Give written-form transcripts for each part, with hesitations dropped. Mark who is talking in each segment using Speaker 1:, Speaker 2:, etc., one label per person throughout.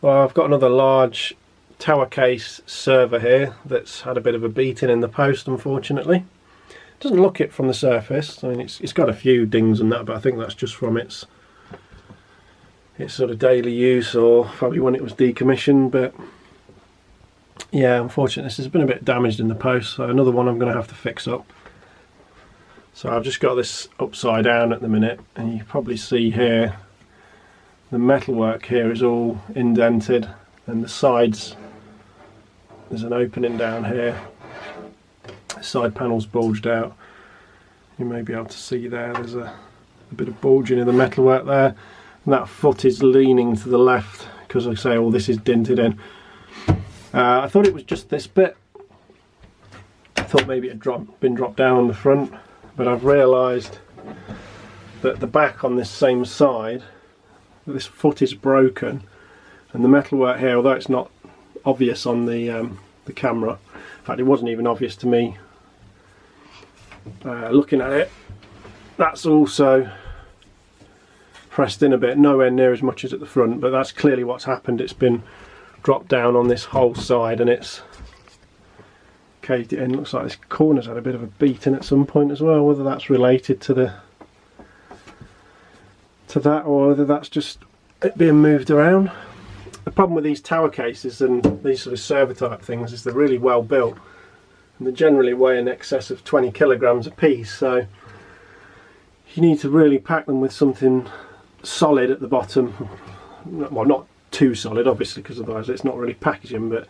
Speaker 1: Well, I've got another large tower case server here that's had a bit of a beating in the post, unfortunately. It doesn't look it from the surface. I mean, it's got a few dings and that, but I think that's just from its sort of daily use, or probably when it was decommissioned. But yeah, unfortunately this has been a bit damaged in the post, so another one I'm going to have to fix up. So I've just got this upside down at the minute, and you probably see here the metalwork here is all indented, and the sides, there's an opening down here, the side panel's bulged out. You may be able to see there's a bit of bulging in the metalwork there, and that foot is leaning to the left because, like I say, all this is dinted in. I thought it was just this bit. I thought maybe it had been dropped down on the front, but I've realised that the back on this same side, this foot is broken, and the metalwork here, although it's not obvious on the camera, in fact it wasn't even obvious to me looking at it, that's also pressed in a bit, nowhere near as much as at the front, but that's clearly what's happened. It's been dropped down on this whole side and it's caved it in. Looks like this corner's had a bit of a beating at some point as well, whether that's related to that or whether that's just it being moved around. The problem with these tower cases and these sort of server type things is they're really well built, and they generally weigh in excess of 20 kilograms a piece, so you need to really pack them with something solid at the bottom. Well, not too solid obviously, because otherwise it's not really packaging, but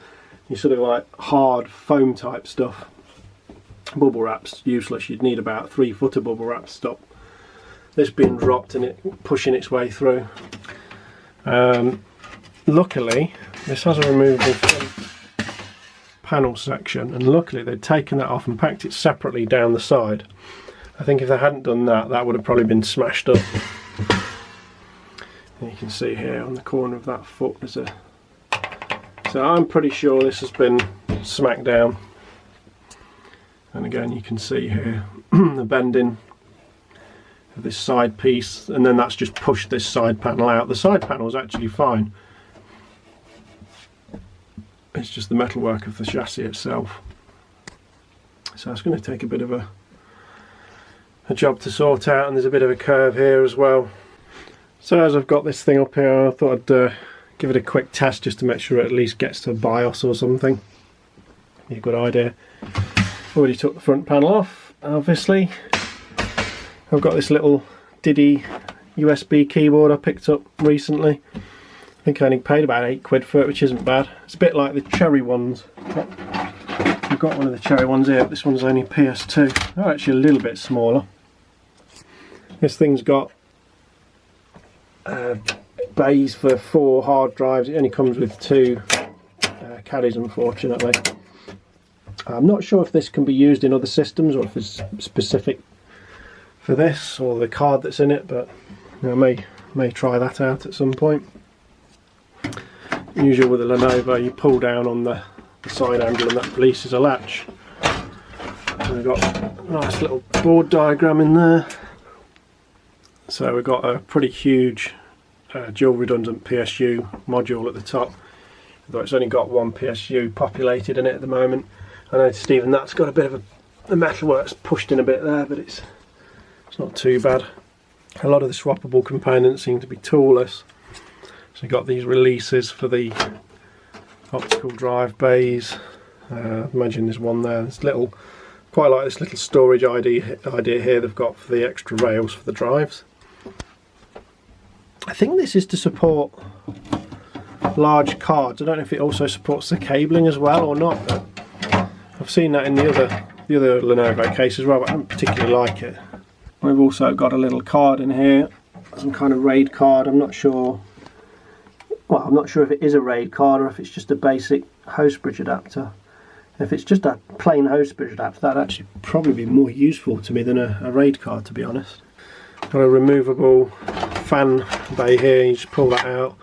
Speaker 1: you sort of like hard foam type stuff. Bubble wrap's useless. You'd need about 3 foot of bubble wrap to stop this being dropped and it pushing its way through. Luckily this has a removable front panel section, and luckily they'd taken that off and packed it separately down the side. I think if they hadn't done that, that would have probably been smashed up. And you can see here on the corner of that foot there's a, so I'm pretty sure this has been smacked down. And again you can see here the bending of this side piece, and then that's just pushed this side panel out. The side panel is actually fine, it's just the metalwork of the chassis itself. So it's going to take a bit of a job to sort out, and there's a bit of a curve here as well. So as I've got this thing up here, I thought I'd give it a quick test just to make sure it at least gets to BIOS or something. Be a good idea. Already took the front panel off, obviously. I've got this little Diddy USB keyboard I picked up recently. I think I only paid about 8 quid for it, which isn't bad. It's a bit like the Cherry ones. I've got one of the Cherry ones here, but this one's only PS2. They're actually a little bit smaller. This thing's got bays for 4 hard drives. It only comes with 2 caddies, unfortunately. I'm not sure if this can be used in other systems or if it's specific for this or the card that's in it, but I may try that out at some point. Usually with a Lenovo you pull down on the side handle and that releases a latch. And we've got a nice little board diagram in there. So we've got a pretty huge dual redundant PSU module at the top, though it's only got 1 PSU populated in it at the moment. I noticed even that's got a bit of the metalwork's pushed in a bit there, but it's not too bad. A lot of the swappable components seem to be toolless. So you've got these releases for the optical drive bays. Imagine there's one there. This little, quite like this little storage idea here they've got for the extra rails for the drives. I think this is to support large cards. I don't know if it also supports the cabling as well or not, but I've seen that in the other Lenovo case as well, but I don't particularly like it. We've also got a little card in here, some kind of RAID card. I'm not sure. Well, I'm not sure if it is a RAID card or if it's just a basic host bridge adapter. If it's just a plain host bridge adapter, that'd actually probably be more useful to me than a RAID card, to be honest. Got a removable fan bay here. You just pull that out.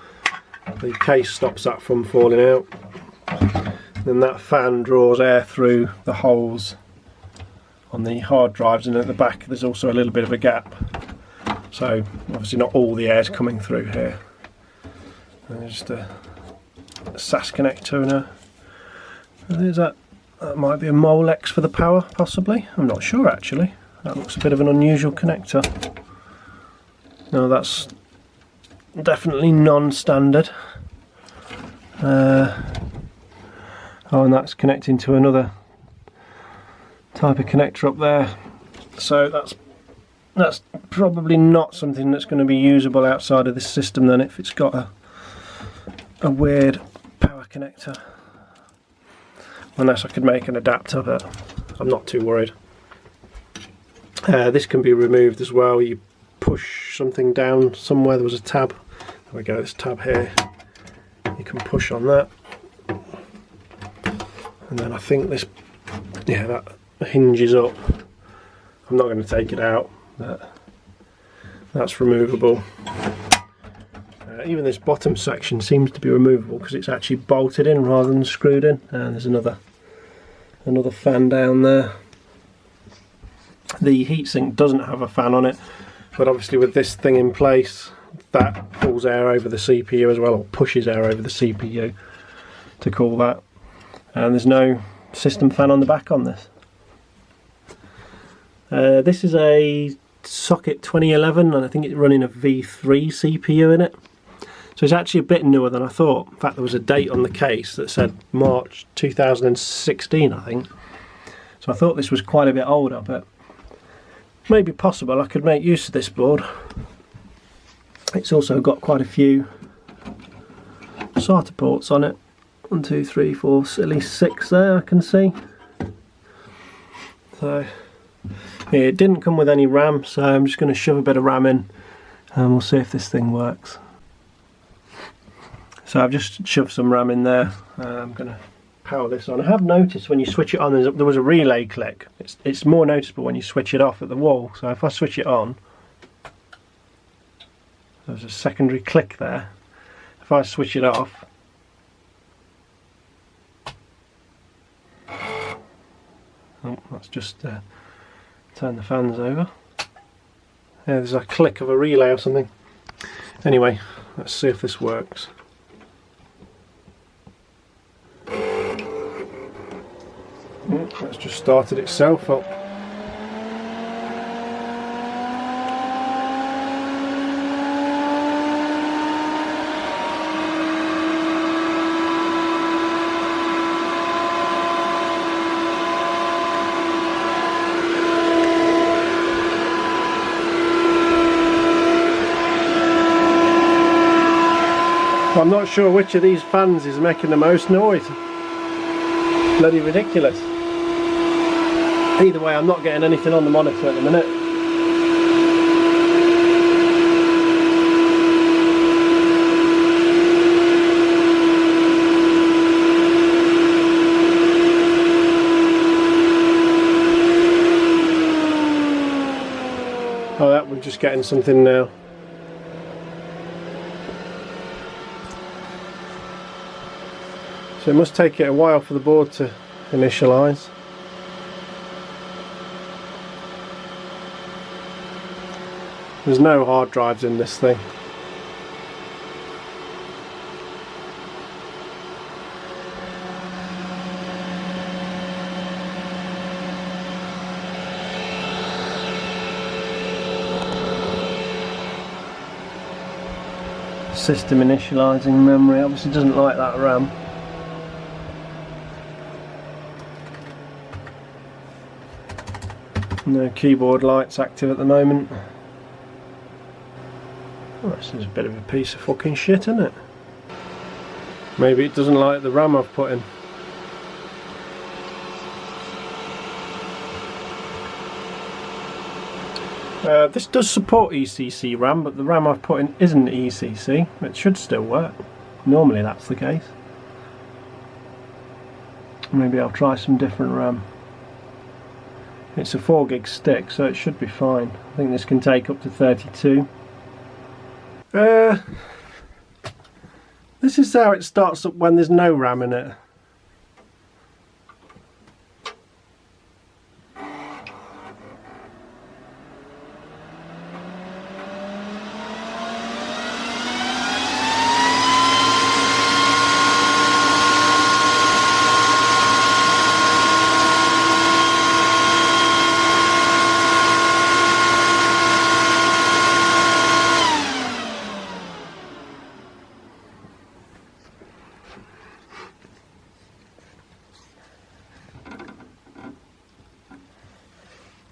Speaker 1: The case stops that from falling out. Then that fan draws air through the holes on the hard drives, and at the back there's also a little bit of a gap. So obviously not all the air's coming through here. And just a SAS connector and a... There's that might be a Molex for the power, possibly. I'm not sure actually. That looks a bit of an unusual connector. No, that's definitely non-standard. Oh, and that's connecting to another type of connector up there. So that's probably not something that's going to be usable outside of this system then, if it's got a weird power connector. Unless I could make an adapter, but I'm not too worried. This can be removed as well. You push something down somewhere. There was a tab. There we go, this tab here. You can push on that. And then I think this, yeah, that hinges up. I'm not going to take it out. That's removable. Even this bottom section seems to be removable because it's actually bolted in rather than screwed in. And there's another fan down there. The heatsink doesn't have a fan on it, but obviously with this thing in place, that pulls air over the CPU as well, or pushes air over the CPU to cool that. And there's no system fan on the back on this. This is a socket 2011, and I think it's running a V3 CPU in it. So it's actually a bit newer than I thought. In fact, there was a date on the case that said March 2016, I think. So I thought this was quite a bit older, but maybe possible I could make use of this board. It's also got quite a few SATA ports on it. 1, 2, 3, 4, at least 6 there I can see. So yeah, it didn't come with any RAM, so I'm just going to shove a bit of RAM in and we'll see if this thing works. So I've just shoved some RAM in there. I'm going to power this on. I have noticed when you switch it on, there was a relay click. It's more noticeable when you switch it off at the wall. So if I switch it on, there's a secondary click there. If I switch it off, oh, that's just turn the fans over. Yeah, there's a click of a relay or something. Anyway, let's see if this works. That's just started itself up. I'm not sure which of these fans is making the most noise. Bloody ridiculous. Either way, I'm not getting anything on the monitor at the minute. Oh, that we're just getting something now. So it must take it a while for the board to initialise. There's no hard drives in this thing. System initialising memory obviously doesn't like that RAM. No keyboard lights active at the moment. Oh, this is a bit of a piece of fucking shit, isn't it? Maybe it doesn't like the RAM I've put in. This does support ECC RAM, but the RAM I've put in isn't ECC. It should still work. Normally that's the case. Maybe I'll try some different RAM. It's a 4 gig stick, so it should be fine. I think this can take up to 32. This is how it starts up when there's no RAM in it.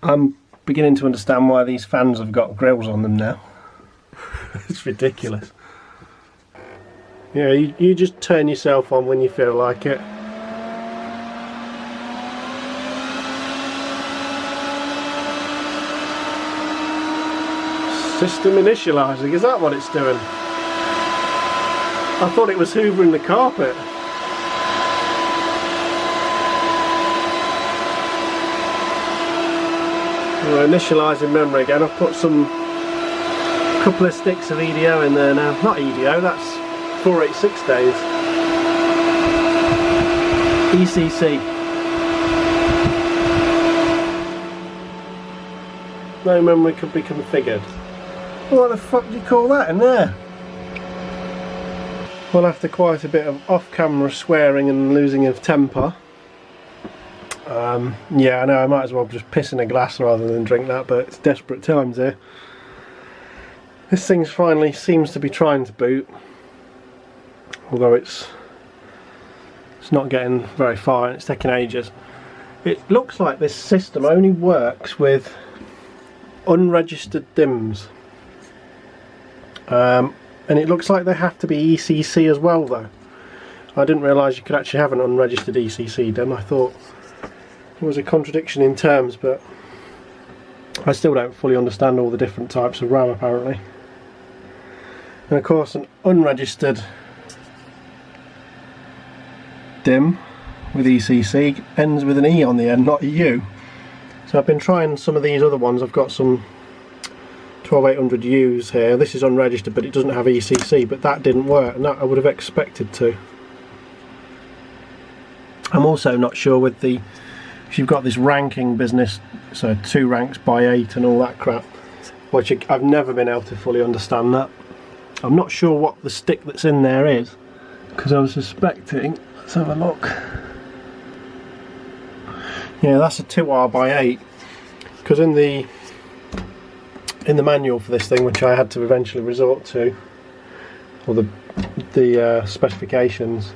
Speaker 1: I'm beginning to understand why these fans have got grills on them now. It's ridiculous. Yeah, you just turn yourself on when you feel like it. System initializing, is that what it's doing? I thought it was hoovering the carpet. We're initialising memory again. I've put some couple of sticks of EDO in there now. Not EDO, that's 486 days. ECC. No memory could be configured. What the fuck do you call that in there? Well, after quite a bit of off-camera swearing and losing of temper, yeah, I know I might as well just piss in a glass rather than drink that, but it's desperate times here. This thing finally seems to be trying to boot, although it's not getting very far and it's taking ages. It looks like this system only works with unregistered DIMMs. And it looks like they have to be ECC as well though. I didn't realise you could actually have an unregistered ECC DIMM. I thought it was a contradiction in terms, but I still don't fully understand all the different types of RAM apparently. And of course an unregistered DIMM with ECC ends with an E on the end, not a U. So I've been trying some of these other ones. I've got some 12800Us here. This is unregistered but it doesn't have ECC, but that didn't work, and that I would have expected to. I'm also not sure with the, if you've got this ranking business, so 2 ranks by 8 and all that crap, which I've never been able to fully understand that. I'm not sure what the stick that's in there is, because I was suspecting, let's have a look. Yeah, that's a 2R by 8, because in the manual for this thing, which I had to eventually resort to, or the specifications,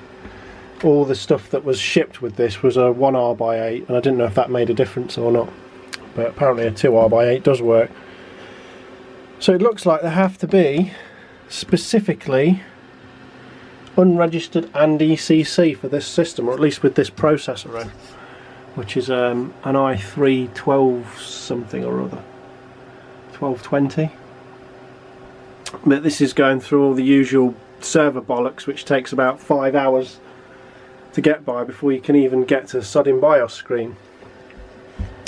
Speaker 1: all the stuff that was shipped with this was a 1R by 8, and I didn't know if that made a difference or not, but apparently a 2R by 8 does work. So it looks like they have to be specifically unregistered and ECC for this system, or at least with this processor in, which is an i3 something or other, 1220. But this is going through all the usual server bollocks, which takes about 5 hours to get by before you can even get to sodding BIOS screen.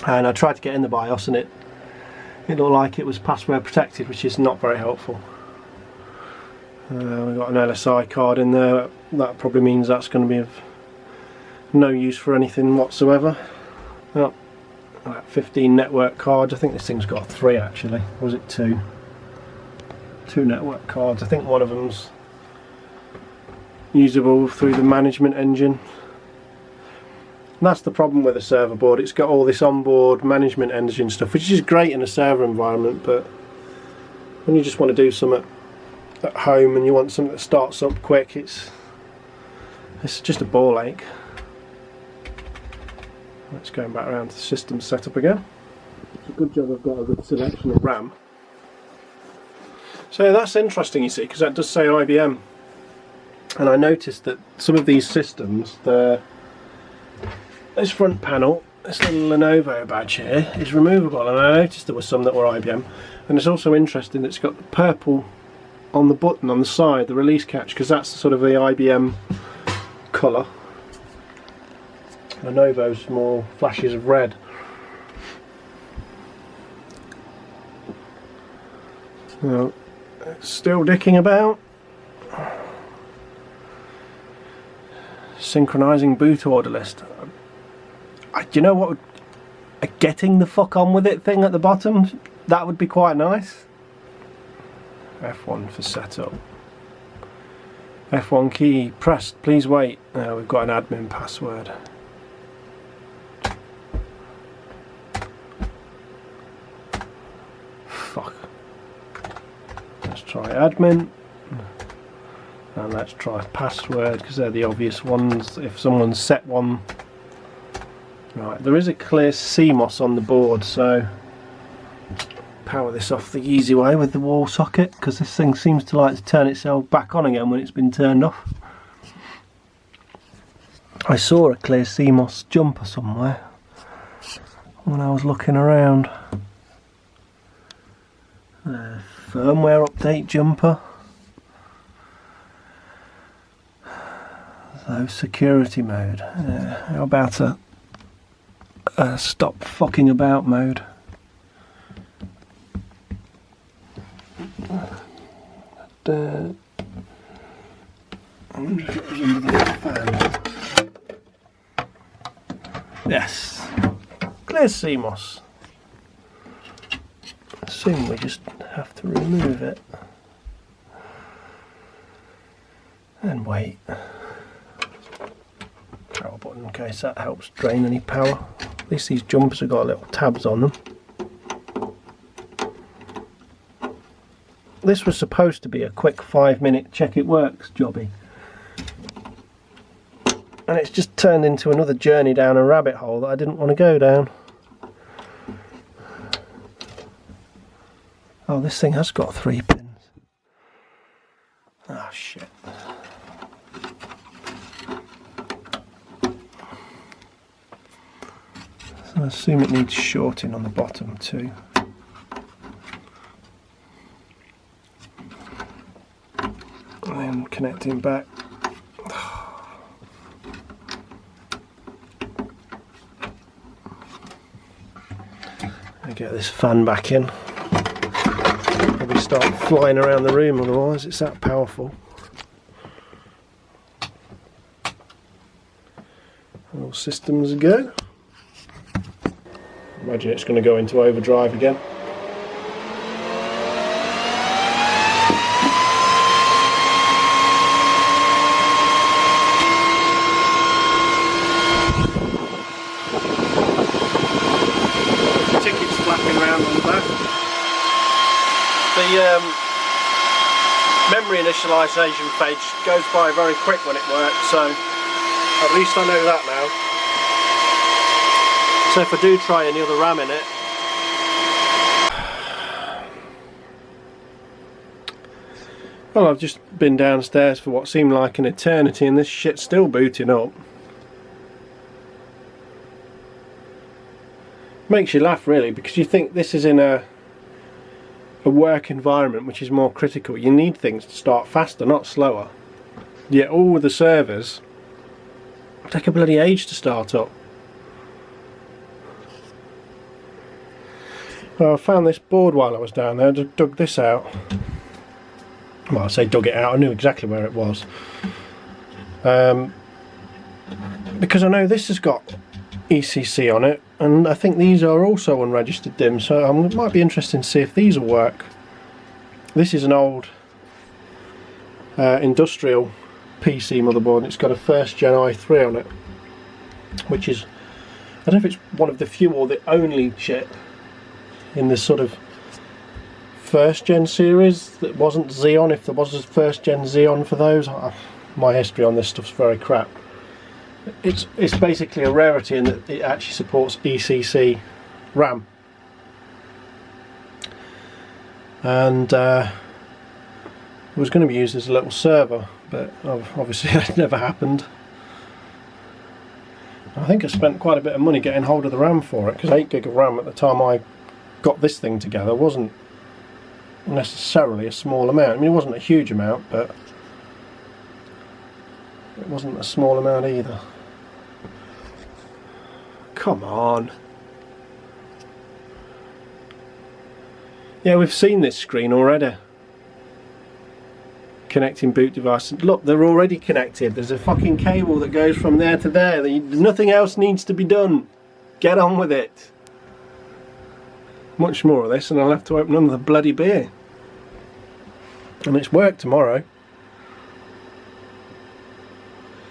Speaker 1: And I tried to get in the BIOS and it looked like it was password protected, which is not very helpful. We've got an LSI card in there. That probably means that's going to be of no use for anything whatsoever. Well, 15 network cards. I think this thing's got 3 actually. Or was it 2? 2 network cards. I think one of them's usable through the management engine. And that's the problem with a server board. It's got all this onboard management engine stuff, which is great in a server environment, but when you just want to do something at home and you want something that starts up quick, it's just a ball ache. Let's go back around to the system setup again. It's a good job I've got a good selection of RAM. So that's interesting, you see, because that does say IBM. And I noticed that some of these systems, this front panel, this little Lenovo badge here, is removable, and I noticed there were some that were IBM. And it's also interesting that it's got the purple on the button on the side, the release catch, because that's sort of the IBM colour. Lenovo's more flashes of red. Well, it's still dicking about. Synchronizing boot order list. Do you know what? A getting the fuck on with it thing at the bottom, that would be quite nice. F1 for setup. F1 key pressed, please wait. We've got an admin password. Fuck. Let's try admin. And let's try password, because they're the obvious ones. If someone's set one Right, there is a clear CMOS on the board, so power this off the easy way with the wall socket, because this thing seems to like to turn itself back on again when it's been turned off. I saw a clear CMOS jumper somewhere when I was looking around. Firmware update jumper. So security mode. How about a stop fucking about mode? I wonder if it was under the fan. Yes, clear CMOS. I assume we just have to remove it and wait. Power button in case that helps drain any power. At least these jumpers have got little tabs on them. This was supposed to be a quick 5-minute check it works jobby, and it's just turned into another journey down a rabbit hole that I didn't want to go down. Oh, this thing has got 3 pins. Oh shit. So I assume it needs shorting on the bottom too. And then connecting back. I get this fan back in. Probably start flying around the room otherwise, it's that powerful. All systems go. Imagine it's going to go into overdrive again. Tickets flapping around on the back. The memory initialization page goes by very quick when it works, so at least I know that now. So if I do try any other RAM in it, well, I've just been downstairs for what seemed like an eternity and this shit's still booting up. Makes you laugh really, because you think this is in a work environment which is more critical. You need things to start faster, not slower. Yet all the servers take a bloody age to start up. Well, I found this board while I was down there, just dug this out. Well, I say dug it out, I knew exactly where it was. Because I know this has got ECC on it, and I think these are also unregistered DIMMs, so it might be interesting to see if these will work. This is an old industrial PC motherboard, and it's got a 1st gen i3 on it, which is, I don't know if it's one of the few or the only chip in this sort of 1st gen series that wasn't Xeon, if there was a 1st gen Xeon for those. My history on this stuff's very crap. It's basically a rarity in that it actually supports ECC RAM, and it was going to be used as a little server, but obviously that never happened. I think I spent quite a bit of money getting hold of the RAM for it, because 8 gig of RAM at the time I got this thing together wasn't necessarily a small amount. I mean, it wasn't a huge amount, but it wasn't a small amount either. Come on. Yeah, we've seen this screen already. Connecting boot devices. Look, they're already connected. There's a fucking cable that goes from there to there. Nothing else needs to be done. Get on with it. Much more of this and I'll have to open another bloody beer. And it's work tomorrow.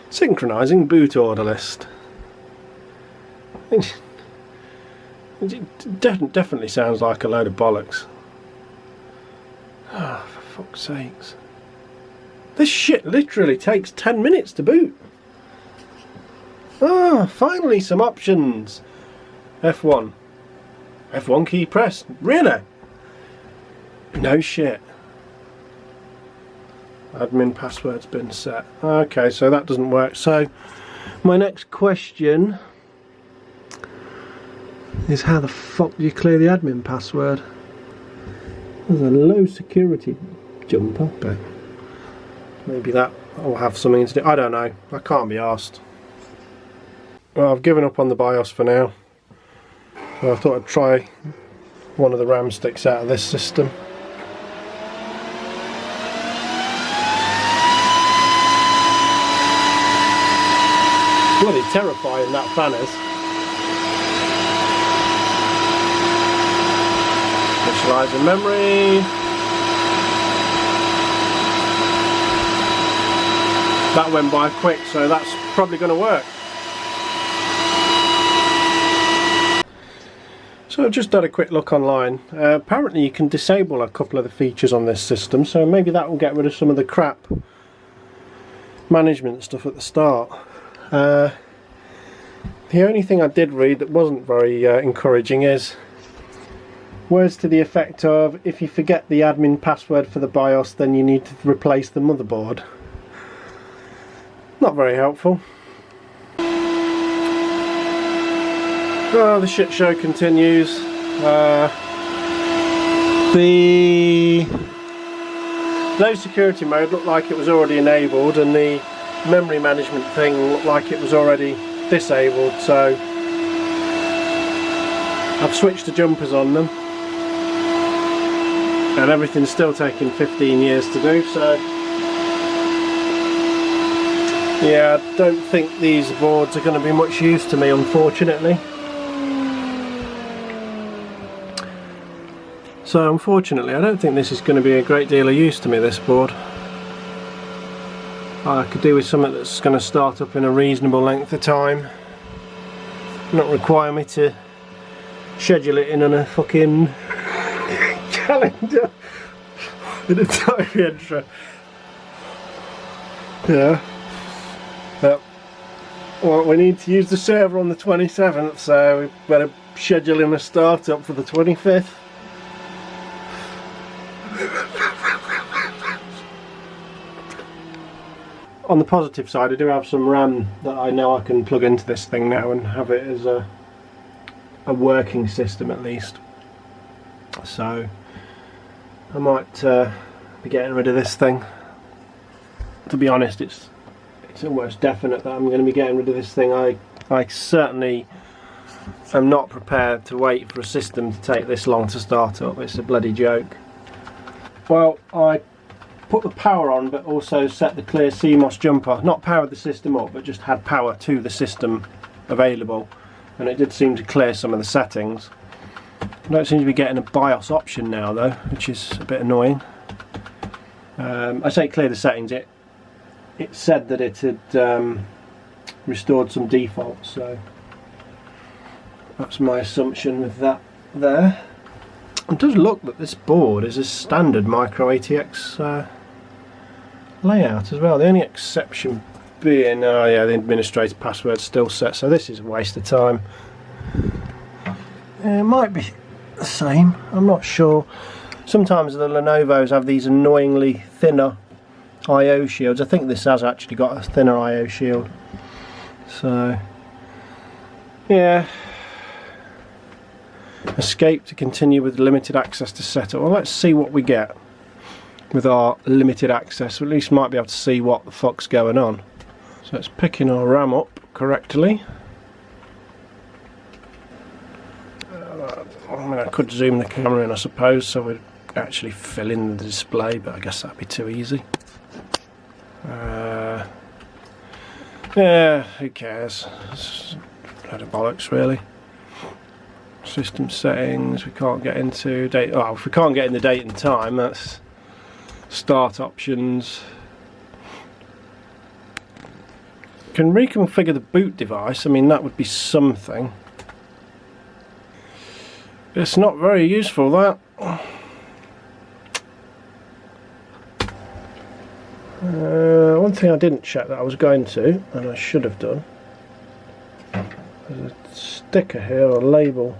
Speaker 1: Synchronizing boot order list. It definitely sounds like a load of bollocks. Ah, oh, for fuck's sakes. This shit literally takes 10 minutes to boot. Ah, finally some options. F1. F1 key press. Really? No shit. Admin password's been set. Okay, so that doesn't work. So my next question is, how the fuck do you clear the admin password? There's a low security jumper, but maybe that will have something to do. I don't know. I can't be arsed. Well, I've given up on the BIOS for now. So I thought I'd try one of the RAM sticks out of this system. Bloody terrifying that fan is. Initialize in memory. That went by quick, so that's probably going to work. So I've just had a quick look online. Apparently you can disable a couple of the features on this system, so maybe that will get rid of some of the crap management stuff at the start. The only thing I did read that wasn't very encouraging is words to the effect of, if you forget the admin password for the BIOS, then you need to replace the motherboard. Not very helpful. Oh, the shit show continues. The low security mode looked like it was already enabled, and the memory management thing looked like it was already disabled, so I've switched the jumpers on them, and everything's still taking 15 years to do, so yeah, I don't think these boards are going to be much use to me, unfortunately. So unfortunately I don't think this is going to be a great deal of use to me, this board. I could do with something that's going to start up in a reasonable length of time, not require me to schedule it in on a fucking calendar in a diary entry. Yeah. But well, we need to use the server on the 27th, so we better schedule in a startup for the 25th. On the positive side, I do have some RAM that I know I can plug into this thing now and have it as a working system at least. So I might be getting rid of this thing. To be honest, it's almost definite that I'm going to be getting rid of this thing. I certainly am not prepared to wait for a system to take this long to start up. It's a bloody joke. Well, I put the power on, but also set the clear CMOS jumper. Not powered the system up, but just had power to the system available, and it did seem to clear some of the settings. I don't seem to be getting a BIOS option now though, which is a bit annoying. I say clear the settings, it said that it had restored some defaults, so that's my assumption with that there. It does look that this board is a standard micro ATX layout as well. The only exception being, oh yeah, the administrator password's still set, so this is a waste of time. It might be the same, I'm not sure. Sometimes the Lenovos have these annoyingly thinner I/O shields. I think this has actually got a thinner I/O shield. So yeah. Escape to continue with limited access to setup. Well, let's see what we get with our limited access. We at least might be able to see what the fuck's going on. So it's picking our RAM up correctly. I mean, I could zoom the camera in, I suppose, so we'd actually fill in the display, but I guess that'd be too easy. Yeah, who cares? It's a load of bollocks, really. System settings, we can't get into date. Oh, if we can't get in the date and time, that's start options. Can reconfigure the boot device. I mean, that would be something. It's not very useful, that. One thing I didn't check that I was going to, and I should have done, a sticker here or label.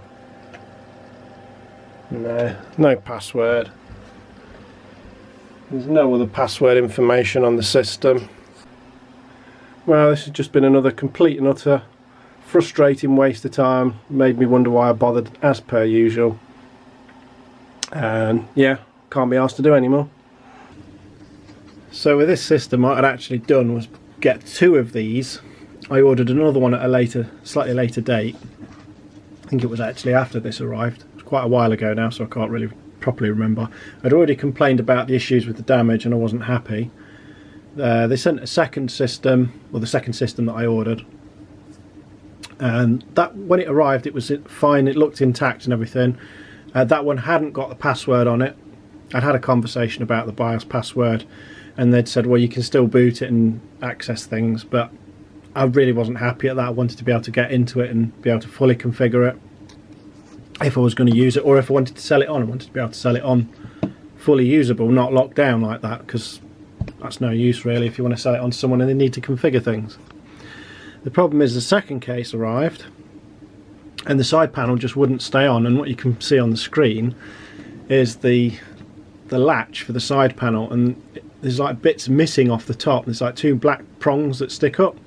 Speaker 1: No password. There's no other password information on the system. Well, this has just been another complete and utter frustrating waste of time. Made me wonder why I bothered, as per usual. And yeah, can't be asked to do anymore. So with this system, what I'd actually done was get 2 of these. I ordered another one at a slightly later date. I think it was actually after this arrived. It was quite a while ago now, so I can't really properly remember. I'd already complained about the issues with the damage and I wasn't happy. They sent a second system, or the second system that I ordered, and that, when it arrived, it was fine, it looked intact and everything. That one hadn't got the password on it. I'd had a conversation about the BIOS password and they'd said, well, you can still boot it and access things, but I really wasn't happy at that. I wanted to be able to get into it and be able to fully configure it if I was going to use it, or if I wanted to sell it on, I wanted to be able to sell it on fully usable, not locked down like that, because that's no use really if you want to sell it on to someone and they need to configure things. The problem is the second case arrived and the side panel just wouldn't stay on, and what you can see on the screen is the latch for the side panel, and there's like bits missing off the top. There's like 2 black prongs that stick up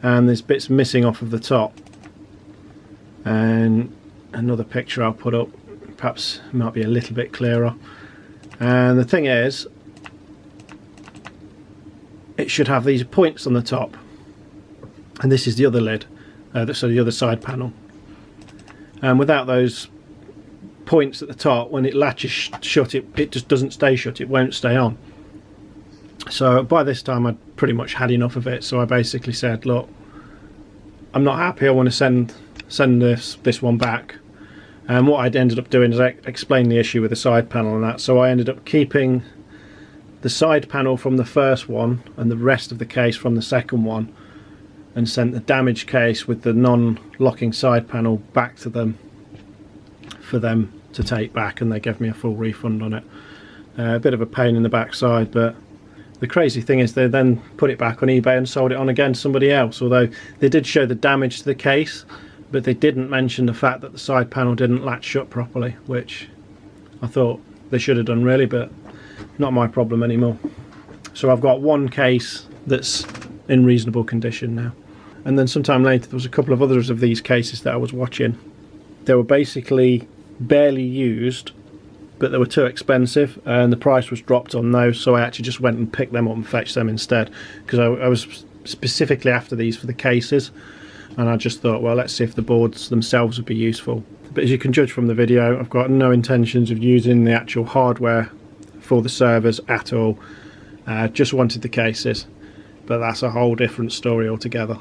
Speaker 1: and there's bits missing off of the top. And another picture I'll put up, perhaps it might be a little bit clearer. And the thing is, it should have these points on the top, and this is the other lid, so the other side panel, and without those points at the top, when it latches shut, it just doesn't stay shut, it won't stay on. So by this time I'd pretty much had enough of it, so I basically said, look, I'm not happy, I want to send this one back. And what I'd ended up doing is I explained the issue with the side panel and that, so I ended up keeping the side panel from the first one and the rest of the case from the second one, and sent the damaged case with the non-locking side panel back to them for them to take back, and they gave me a full refund on it. A bit of a pain in the backside, but the crazy thing is they then put it back on eBay and sold it on again to somebody else, although they did show the damage to the case, but they didn't mention the fact that the side panel didn't latch shut properly, which I thought they should have done really, but not my problem anymore. So I've got one case that's in reasonable condition now. And then sometime later there was a couple of others of these cases that I was watching. They were basically barely used, but they were too expensive and the price was dropped on those, so I actually just went and picked them up and fetched them instead, because I was specifically after these for the cases, and I just thought, well, let's see if the boards themselves would be useful. But as you can judge from the video, I've got no intentions of using the actual hardware for the servers at all. Just wanted the cases, but that's a whole different story altogether.